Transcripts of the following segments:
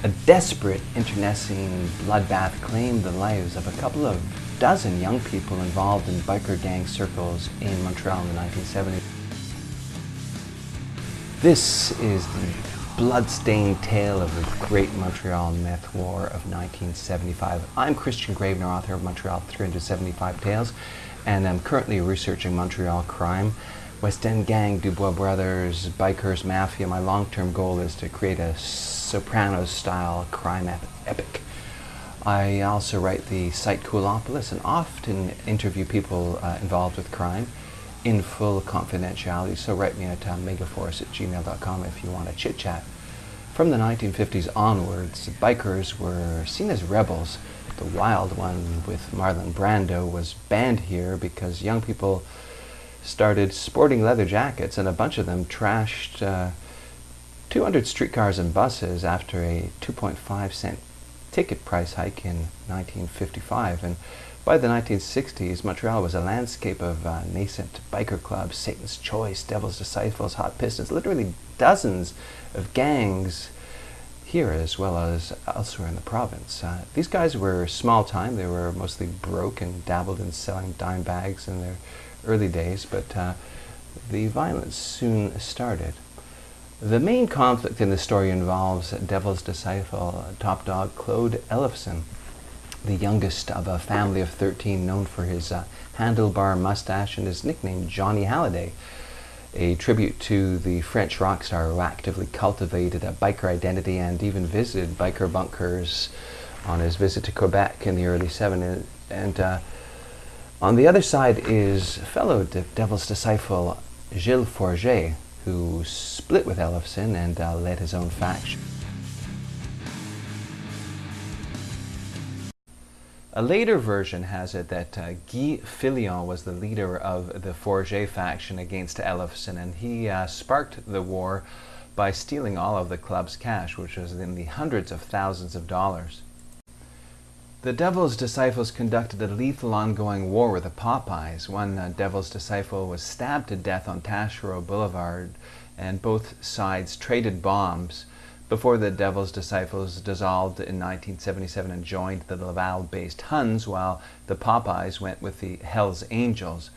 A desperate internecine bloodbath claimed the lives of a couple of dozen young people involved in biker gang circles in Montreal in the 1970s. This is the blood-stained tale of the Great Montreal Meth War of 1975. I'm Christian Gravener, author of Montreal 375 Tales, and I'm currently researching Montreal crime, West End gang, Dubois brothers, bikers, mafia. My long-term goal is to create a Sopranos-style crime epic. I also write the site Coolopolis and often interview people involved with crime in full confidentiality, so write me at megaforce@gmail.com if you want to chit-chat. From the 1950s onwards, bikers were seen as rebels. The Wild One with Marlon Brando was banned here because young people started sporting leather jackets, and a bunch of them trashed 200 streetcars and buses after a 2.5-cent ticket price hike in 1955. And by the 1960s, Montreal was a landscape of nascent biker clubs, Satan's Choice, Devil's Disciples, Hot Pistons, literally dozens of gangs here as well as elsewhere in the province. These guys were small time. They were mostly broke and dabbled in selling dime bags in their early days, but the violence soon started. The main conflict in the story involves Devil's Disciple top dog Claude Ellefson, the youngest of a family of 13, known for his handlebar mustache and his nickname Johnny Hallyday, a tribute to the French rock star who actively cultivated a biker identity and even visited biker bunkers on his visit to Quebec in the early 70s. And on the other side is fellow Devil's Disciple Gilles Forget, who split with Ellefson and led his own faction. A later version has it that Guy Filion was the leader of the Forget faction against Ellefson, and he sparked the war by stealing all of the club's cash, which was in the hundreds of thousands of dollars. The Devil's Disciples conducted a lethal ongoing war with the Popeyes. One Devil's Disciple was stabbed to death on Taschereau Boulevard, and both sides traded bombs before the Devil's Disciples dissolved in 1977 and joined the Laval-based Huns, while the Popeyes went with the Hells Angels.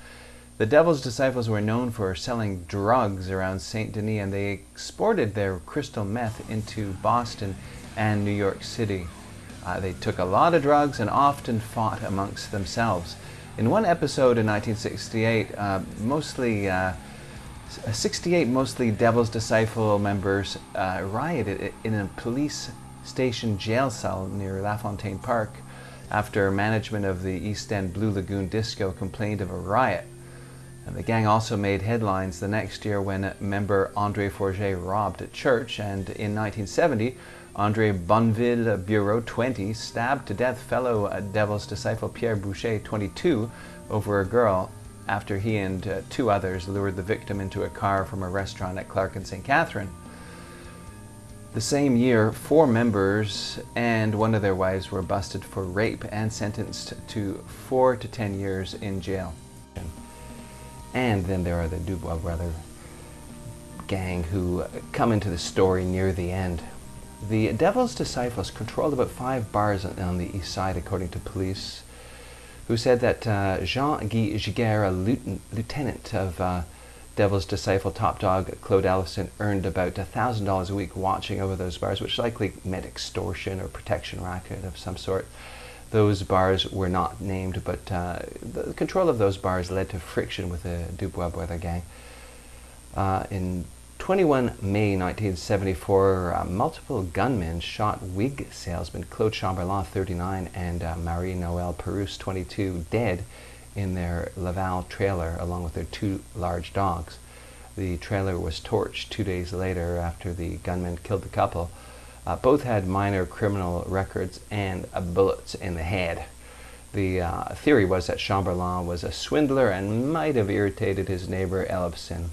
The Devil's Disciples were known for selling drugs around Saint Denis, and they exported their crystal meth into Boston and New York City. They took a lot of drugs and often fought amongst themselves. In one episode in 1968, 68 mostly Devil's Disciple members rioted in a police station jail cell near LaFontaine Park after management of the East End Blue Lagoon Disco complained of a riot. And the gang also made headlines the next year when member André Forget robbed a church, and in 1970, André Bonneville Bureau, 20, stabbed to death fellow Devil's Disciple Pierre Boucher, 22, over a girl after he and two others lured the victim into a car from a restaurant at Clark and St. Catherine. The same year, 4 members and one of their wives were busted for rape and sentenced to 4 to 10 years in jail. And then there are the Dubois brother gang who come into the story near the end. The Devil's Disciples controlled about 5 bars on the east side, according to police, who said that Jean-Guy Giguère, a lieutenant of Devil's Disciple top dog Claude Ellefson, earned about $1,000 a week watching over those bars, which likely meant extortion or protection racket of some sort. Those bars were not named, but the control of those bars led to friction with the Dubois brother gang. In 21 May 1974, multiple gunmen shot wig salesman Claude Chamberlain, 39, and Marie-Noël Perouse, 22, dead in their Laval trailer along with their 2 large dogs. The trailer was torched 2 days later after the gunmen killed the couple. Both had minor criminal records and bullets in the head. The theory was that Chamberlain was a swindler and might have irritated his neighbor Ellefson.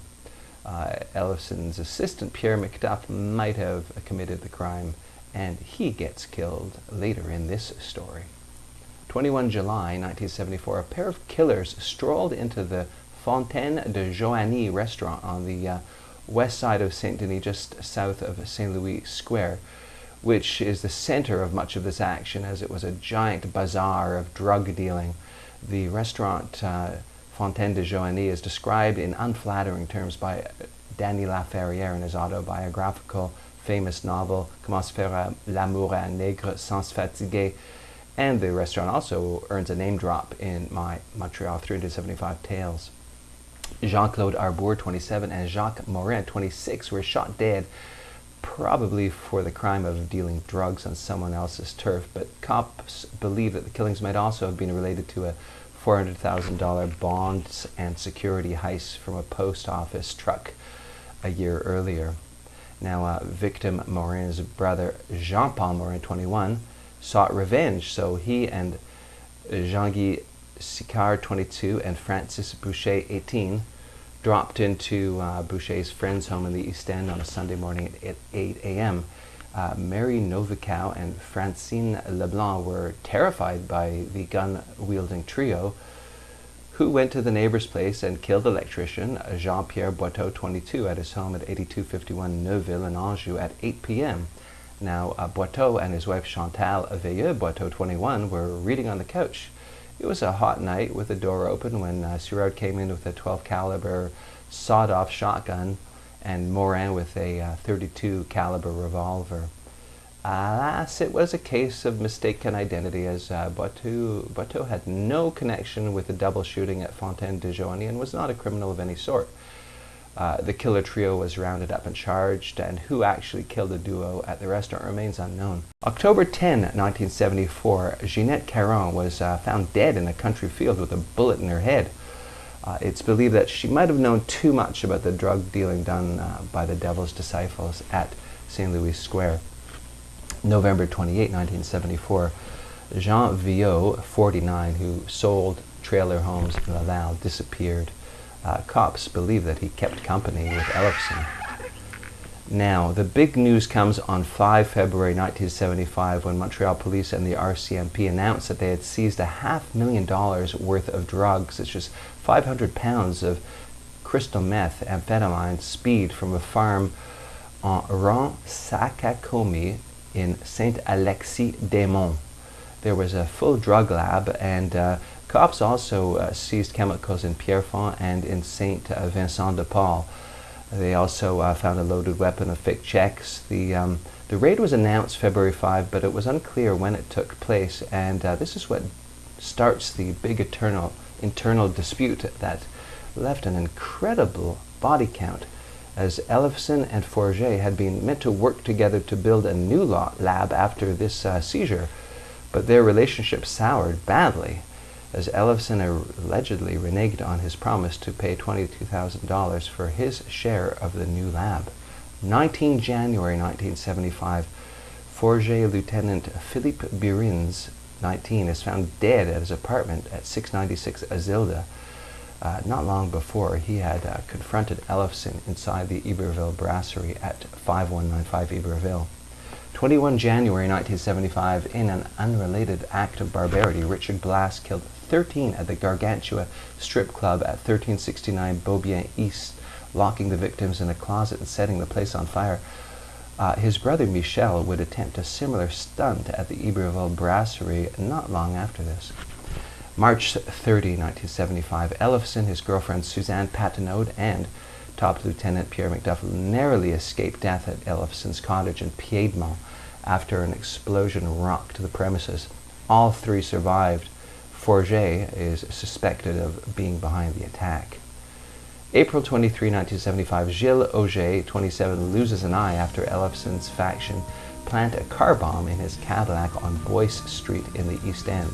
Ellefson's assistant Pierre McDuff might have committed the crime, and he gets killed later in this story. 21 July 1974, a pair of killers strolled into the Fontaine de Joanny restaurant on the west side of Saint Denis, just south of St. Louis Square, which is the center of much of this action, as it was a giant bazaar of drug dealing. The restaurant Fontaine de Joigny is described in unflattering terms by Danny Laferrière in his autobiographical famous novel Comment se faire l'amour à un nègre sans se fatiguer, and the restaurant also earns a name drop in my Montreal 375 Tales. Jean-Claude Arbour, 27, and Jacques Morin, 26, were shot dead, probably for the crime of dealing drugs on someone else's turf, but cops believe that the killings might also have been related to a $400,000 bonds and security heist from a post office truck a year earlier. Now, victim Morin's brother Jean-Paul Morin, 21, sought revenge, so he and Jean-Guy Sicard, 22, and Francis Boucher, 18, dropped into Boucher's friend's home in the East End on a Sunday morning at 8 a.m. Mary Novicow and Francine Leblanc were terrified by the gun-wielding trio, who went to the neighbor's place and killed the electrician, Jean-Pierre Boiteau, 22, at his home at 8251 Neuville in Anjou at 8 p.m. Now, Boiteau and his wife Chantal Veilleux Boiteau, 21, were reading on the couch. It was a hot night with the door open when Sirard came in with a 12 caliber sawed-off shotgun and Morin with a 32 caliber revolver. Alas, it was a case of mistaken identity, as Boiteau had no connection with the double shooting at Fontaine de Joigny and was not a criminal of any sort. The killer trio was rounded up and charged, and who actually killed the duo at the restaurant remains unknown. October 10, 1974, Ginette Caron was found dead in a country field with a bullet in her head. It's believed that she might have known too much about the drug dealing done by the Devil's Disciples at St. Louis Square. November 28, 1974, Jean Viaud, 49, who sold trailer homes in Laval, disappeared. Cops believe that he kept company with Ellefson. Now, the big news comes on 5 February 1975 when Montreal police and the RCMP announced that they had seized $500,000 worth of drugs, such as 500 pounds of crystal meth, amphetamine, speed from a farm en Rang-Sacacomi in Saint-Alexis-des-Monts. There was a full drug lab, and cops also seized chemicals in Pierrefonds and in Saint-Vincent-de-Paul. They also found a loaded weapon of fake checks. The raid was announced February 5, but it was unclear when it took place, and this is what starts the big internal dispute that left an incredible body count, as Ellefson and Forget had been meant to work together to build a new lab after this seizure, but their relationship soured badly, as Ellefson allegedly reneged on his promise to pay $22,000 for his share of the new lab. 19 January 1975, Forget Lieutenant Philippe Birins, 19, is found dead at his apartment at 696 Azilda. Not long before, he had confronted Ellefson inside the Iberville brasserie at 5195 Iberville. 21 January 1975, in an unrelated act of barbarity, Richard Glass killed 13 at the Gargantua strip club at 1369 Beaubien East, locking the victims in a closet and setting the place on fire. His brother Michel would attempt a similar stunt at the Iberville brasserie not long after this. March 30, 1975, Ellefson, his girlfriend Suzanne Patenaude, and Top Lieutenant Pierre McDuff narrowly escaped death at Ellefson's cottage in Piedmont after an explosion rocked the premises. All three survived. Forget is suspected of being behind the attack. April 23, 1975, Gilles Auger, 27, loses an eye after Ellefson's faction plant a car bomb in his Cadillac on Boyce Street in the East End.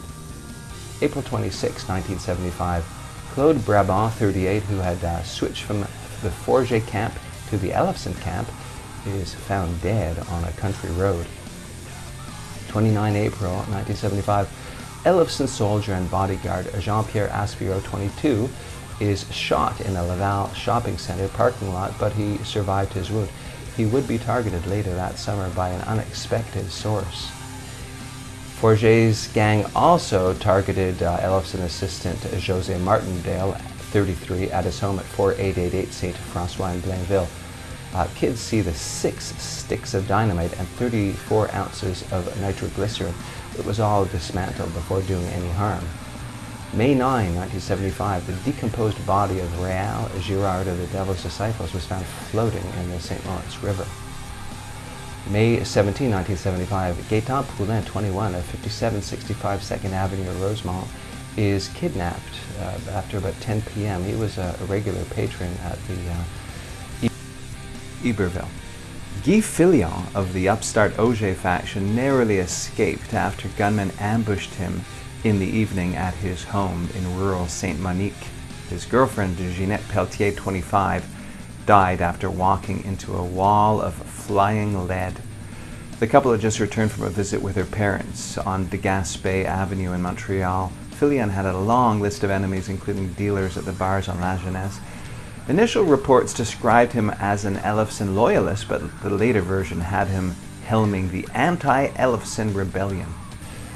April 26, 1975, Claude Brabant, 38, who had switched from the Forget camp to the Ellefson camp, is found dead on a country road. 29 April 1975, Ellefson soldier and bodyguard Jean-Pierre Aspiro, 22, is shot in a Laval shopping center parking lot, but he survived his wound. He would be targeted later that summer by an unexpected source. Forget's gang also targeted Ellefson assistant José Martindale, 33, at his home at 4888 St. François in Blainville. Kids see the 6 sticks of dynamite and 34 ounces of nitroglycerin. It was all dismantled before doing any harm. May 9, 1975, the decomposed body of Réal Girard of the Devil's Disciples was found floating in the St. Lawrence River. May 17, 1975, Gaëtan Poulin, 21, of 5765 2nd Avenue, Rosemont, is kidnapped after about 10 p.m. He was a regular patron at the Iberville. Guy Filion of the upstart Auger faction narrowly escaped after gunmen ambushed him in the evening at his home in rural Saint-Monique. His girlfriend, Ginette Pelletier, 25, died after walking into a wall of flying lead. The couple had just returned from a visit with her parents on de Gaspé Avenue in Montreal. Filion had a long list of enemies, including dealers at the bars on La Jeunesse. Initial reports described him as an Ellefson loyalist, but the later version had him helming the anti-Ellefson rebellion.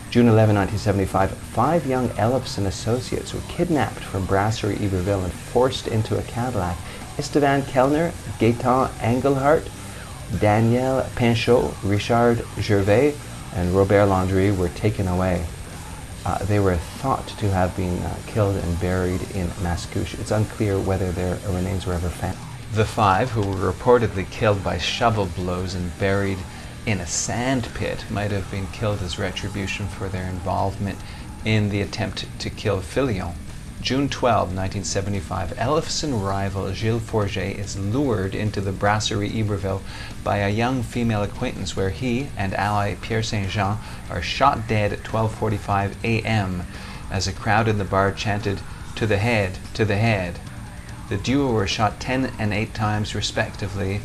June 11, 1975, 5 young Ellefson associates were kidnapped from Brasserie Iberville and forced into a Cadillac. Esteban Kellner, Gaëtan Engelhardt, Daniel Pinchot, Richard Gervais, and Robert Landry were taken away. They were thought to have been killed and buried in Mascouche. It's unclear whether their remains were ever found. The 5, who were reportedly killed by shovel blows and buried in a sand pit, might have been killed as retribution for their involvement in the attempt to kill Filion. June 12, 1975, Ellefson rival Gilles Forget is lured into the Brasserie Iberville by a young female acquaintance, where he and ally Pierre Saint-Jean are shot dead at 12:45 a.m. as a crowd in the bar chanted, "To the head, to the head." The duo were shot 10 and 8 times respectively,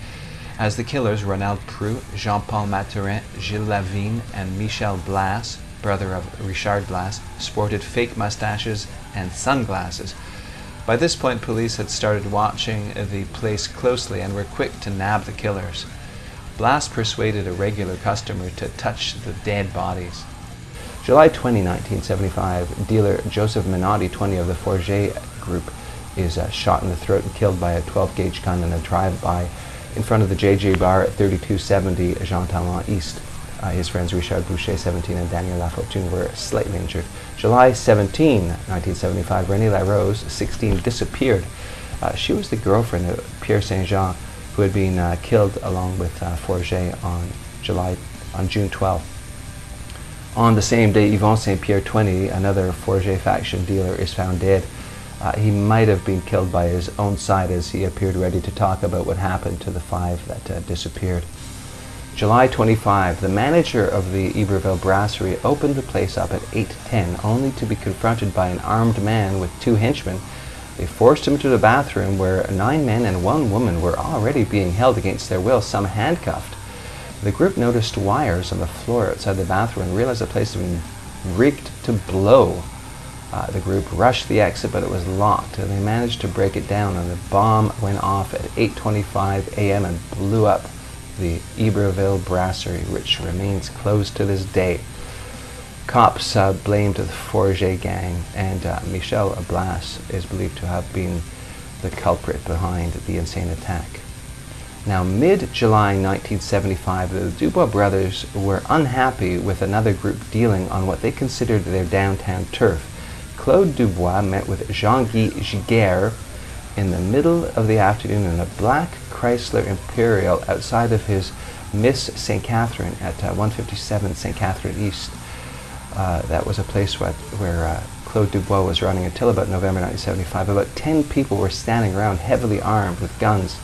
as the killers, Ronald Proux, Jean-Paul Maturin, Gilles Lavigne, and Michel Blas, brother of Richard Blas, sported fake mustaches and sunglasses. By this point, police had started watching the place closely and were quick to nab the killers. Blas persuaded a regular customer to touch the dead bodies. July 20, 1975, dealer Joseph Minotti, 20, of the Forget group, is shot in the throat and killed by a 12-gauge gun in a drive-by in front of the JJ bar at 3270 Jean Talon East. His friends Richard Boucher, 17, and Daniel Lafortune were slightly injured. July 17, 1975, Renée Larose, 16, disappeared. She was the girlfriend of Pierre Saint-Jean, who had been killed along with Forget on June 12. On the same day, Yvon Saint-Pierre, 20, another Forget faction dealer, is found dead. He might have been killed by his own side, as he appeared ready to talk about what happened to the 5 that disappeared. July 25, the manager of the Iberville Brasserie opened the place up at 8:10, only to be confronted by an armed man with 2 henchmen. They forced him to the bathroom, where 9 men and 1 woman were already being held against their will, some handcuffed. The group noticed wires on the floor outside the bathroom and realized the place had been rigged to blow. The group rushed the exit, but it was locked, and they managed to break it down, and the bomb went off at 8:25 a.m. and blew up the Iberville Brasserie, which remains closed to this day. Cops blamed the Forget gang, and Michel Blas is believed to have been the culprit behind the insane attack. Now, mid-July 1975, the Dubois brothers were unhappy with another group dealing on what they considered their downtown turf. Claude Dubois met with Jean-Guy Giguère in the middle of the afternoon in a black Chrysler Imperial outside of his Miss St. Catherine at 157 St. Catherine East. That was a place where Claude Dubois was running until about November 1975. About 10 people were standing around, heavily armed with guns.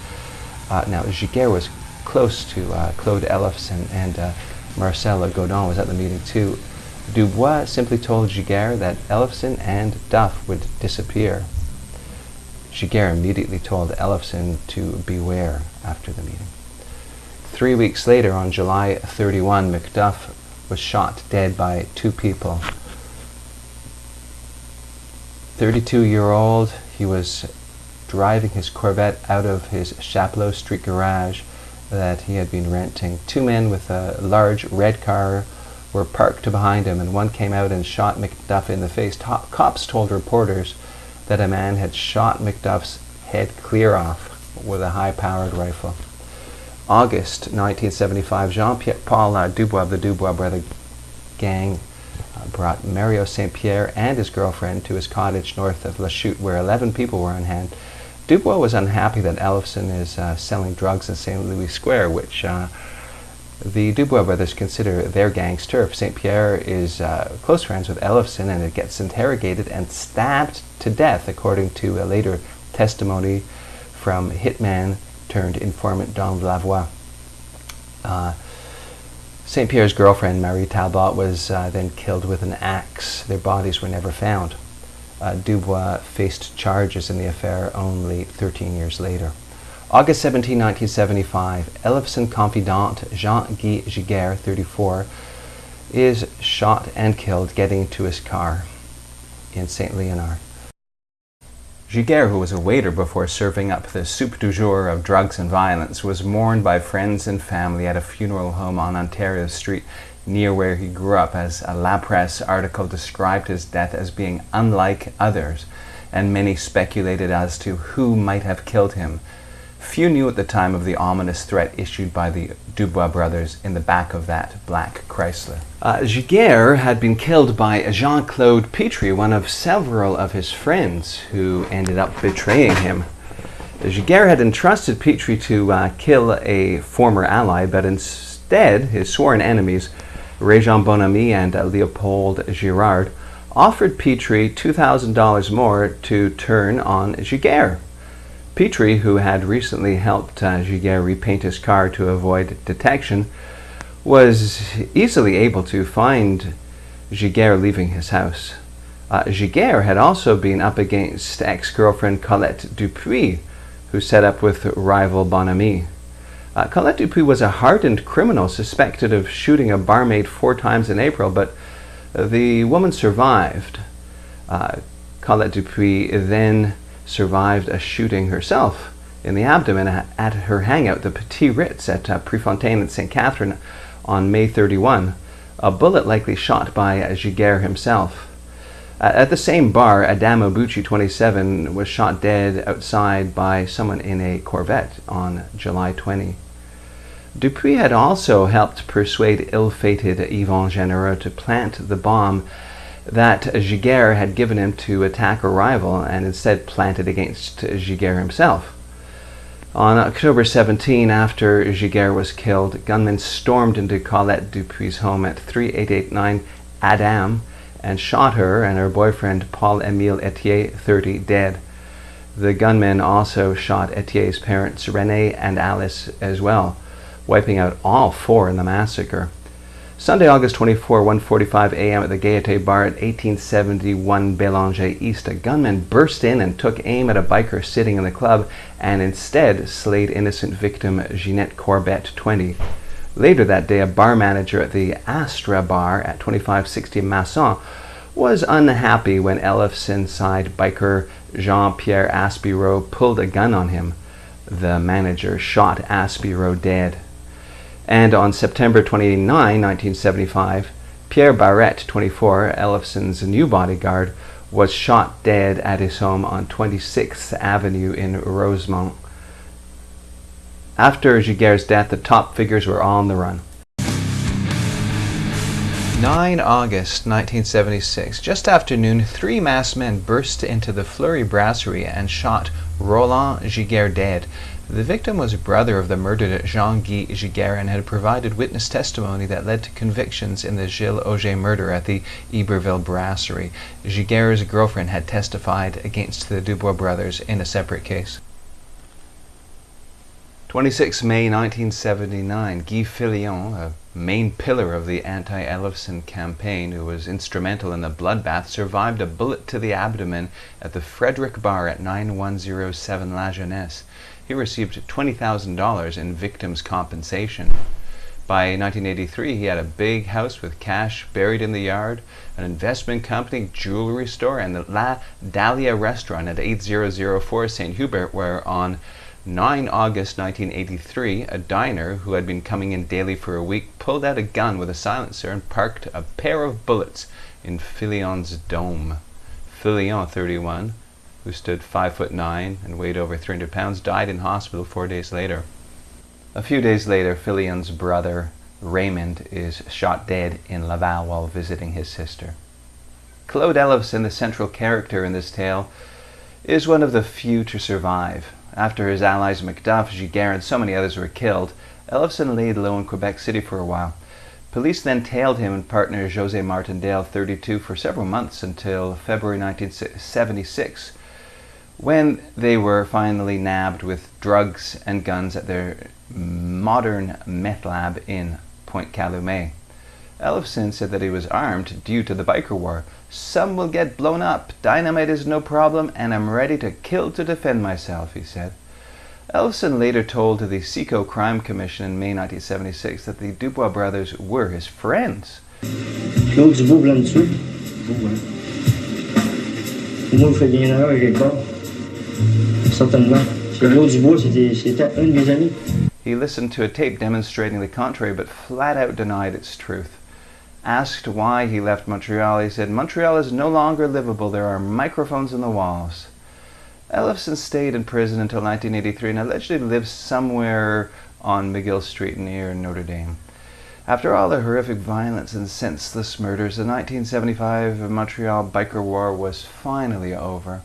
Now, Giguère was close to Claude Ellefson, and Marcel Godin was at the meeting too. Dubois simply told Giguère that Ellefson and Duff would disappear. Giguère immediately told Ellefson to beware after the meeting. 3 weeks later, on July 31, McDuff was shot dead by 2 people. 32-year-old, he was driving his Corvette out of his Chapelot Street garage that he had been renting. 2 men with a large red car were parked behind him, and one came out and shot McDuff in the face. Cops told reporters that a man had shot McDuff's head clear off with a high-powered rifle. August 1975, Jean-Paul Dubois of the Dubois brother gang brought Mario St. Pierre and his girlfriend to his cottage north of La Chute, where 11 people were on hand. Dubois was unhappy that Ellefson is selling drugs in St. Louis Square, which the Dubois brothers consider their gang's turf. St. Pierre is close friends with Ellefson, and it gets interrogated and stabbed to death, according to a later testimony from hitman turned informant Don Lavoie. St. Pierre's girlfriend, Marie Talbot, was then killed with an axe. Their bodies were never found. Dubois faced charges in the affair only 13 years later. August 17, 1975, Ellefson confidant Jean-Guy Giguère, 34, is shot and killed getting to his car in St. Leonard. Giguère, who was a waiter before serving up the soup du jour of drugs and violence, was mourned by friends and family at a funeral home on Ontario Street near where he grew up, as a La Presse article described his death as being unlike others, and many speculated as to who might have killed him. Few knew at the time of the ominous threat issued by the Dubois brothers in the back of that black Chrysler. Giguère had been killed by Jean-Claude Petrie, one of several of his friends who ended up betraying him. Giguère had entrusted Petrie to kill a former ally, but instead his sworn enemies, Régent Bonamy and Leopold Girard, offered Petrie $2,000 more to turn on Giguère. Petrie, who had recently helped Giguère repaint his car to avoid detection, was easily able to find Giguère leaving his house. Giguère had also been up against ex-girlfriend Colette Dupuis, who set up with rival Bonamy. Colette Dupuis was a hardened criminal suspected of shooting a barmaid 4 times in April, but the woman survived. Colette Dupuis then survived a shooting herself in the abdomen at her hangout, the Petit Ritz at Prefontaine and St. Catherine on May 31, a bullet likely shot by Giguère himself. At the same bar, Adamo Bucci, 27, was shot dead outside by someone in a Corvette on July 20. Dupuis had also helped persuade ill-fated Yvon Généreux to plant the bomb that Giguère had given him to attack a rival, and instead planted against Giguère himself. On October 17, after Giguère was killed, gunmen stormed into Colette Dupuis' home at 3889 Adam and shot her and her boyfriend Paul-Émile Etier, 30, dead. The gunmen also shot Etier's parents, René and Alice, as well, wiping out all 4 in the massacre. Sunday, August 24, 1:45 a.m. at the Gaiete Bar at 1871 Bélanger East, a gunman burst in and took aim at a biker sitting in the club and instead slayed innocent victim Ginette Corbett, 20. Later that day, a bar manager at the Astra Bar at 2560 Masson was unhappy when Ellefson side biker Jean-Pierre Aspiro pulled a gun on him. The manager shot Aspiro dead. And on September 29, 1975, Pierre Barrette, 24, Ellefson's new bodyguard, was shot dead at his home on 26th Avenue in Rosemont. After Giguère's death, the top figures were all on the run. 9 August 1976. Just after noon, 3 masked men burst into the Fleury Brasserie and shot Roland Giguère dead. The victim was a brother of the murdered Jean-Guy Giguère and had provided witness testimony that led to convictions in the Gilles Auger murder at the Iberville Brasserie. Giguère's girlfriend had testified against the Dubois brothers in a separate case. 26 May 1979, Guy Filion, a main pillar of the anti-Ellefson campaign who was instrumental in the bloodbath, survived a bullet to the abdomen at the Frederick Bar at 9107 La Jeunesse. He received $20,000 in victims' compensation. By 1983, he had a big house with cash buried in the yard, an investment company, jewelry store, and the La Dahlia restaurant at 8004 St. Hubert, where on 9 August 1983, a diner who had been coming in daily for a week pulled out a gun with a silencer and parked a pair of bullets in Filion's dome. Filion, 31, who stood 5'9" and weighed over 300 pounds, died in hospital 4 days later. A few days later, Fillion's brother, Raymond, is shot dead in Laval while visiting his sister. Claude Ellefson, the central character in this tale, is one of the few to survive. After his allies Macduff, Giguère, and so many others were killed, Ellefson laid low in Quebec City for a while. Police then tailed him and partner José Martindale, 32, for several months until February 1976, when they were finally nabbed with drugs and guns at their modern meth lab in Point Calumet. Ellefson said that he was armed due to the biker war. "Some will get blown up. Dynamite is no problem, and I'm ready to kill to defend myself," he said. Ellefson later told to the Seco Crime Commission in May 1976 that the Dubois brothers were his friends. Claude Dubois blanc dessus. Moi, vous faites bien une erreur quelque part. Certainement. Claude Dubois, c'était un de mes amis. He listened to a tape demonstrating the contrary, but flat out denied its truth. Asked why he left Montreal, he said, "Montreal is no longer livable. There are microphones in the walls." Ellefson stayed in prison until 1983 and allegedly lived somewhere on McGill Street near Notre Dame. After all the horrific violence and senseless murders, the 1975 Montreal biker war was finally over.